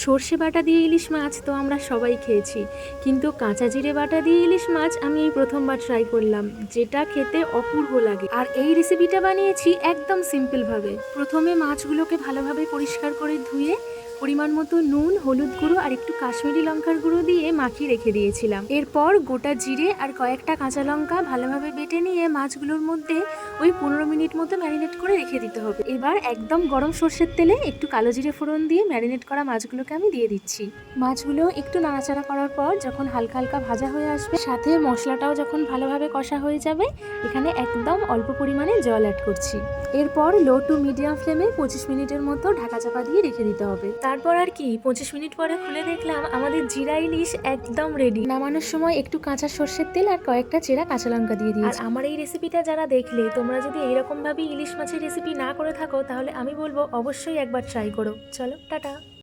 সর্ষে বাটা দিয়ে ইলিশ মাছ তো আমরা সবাই খেয়েছি, কিন্তু কাঁচা জিরে বাটা দিয়ে ইলিশ মাছ আমি এই প্রথমবার ট্রাই করলাম, যেটা খেতে অপূর্ব লাগে। আর এই রেসিপিটা বানিয়েছি একদম সিম্পলভাবে। প্রথমে মাছগুলোকে ভালোভাবে পরিষ্কার করে ধুয়ে পরিমাণ মতো নুন, হলুদ গুঁড়ো আর একটু কাশ্মীরি লঙ্কার গুঁড়ো দিয়ে মাখিয়ে রেখে দিয়েছিলাম। এরপর গোটা জিরে আর কয়েকটা কাঁচা লঙ্কা ভালোভাবে বেটে নিয়ে মাছগুলোর মধ্যে ওই 15 মিনিট মতো ম্যারিনেট করে রেখে দিতে হবে। এবার একদম গরম সর্ষের তেলে একটু কালো জিরে ফোড়ন দিয়ে ম্যারিনেট করা মাছগুলোকে আমি দিয়ে দিচ্ছি। মাছগুলো একটু নাড়াচাড়া করার পর যখন হালকা হালকা ভাজা হয়ে আসবে, সাথে মশলাটাও যখন ভালোভাবে কষা হয়ে যাবে, এখানে একদম অল্প পরিমাণে জল অ্যাড করছি। এরপর লো টু মিডিয়াম ফ্লেমে 25 মিনিটের মতো ঢাকা চাপা দিয়ে রেখে দিতে হবে। তারপর আর কি, 25 মিনিট পরে খুলে দেখলাম আমাদের জিরা ইলিশ একদম রেডি। নামানোর সময় একটু কাঁচা সর্ষের তেল আর কয়েকটা চেরা কাঁচা লঙ্কা দিয়ে দিয়েছি। আর আমার এই রেসিপিটা যারা দেখলে, তোমরা যদি এইরকম ভাবে ইলিশ মাছের রেসিপি না করে থাকো, তাহলে আমি বলবো অবশ্যই একবার ট্রাই করো। চলো, টাটা।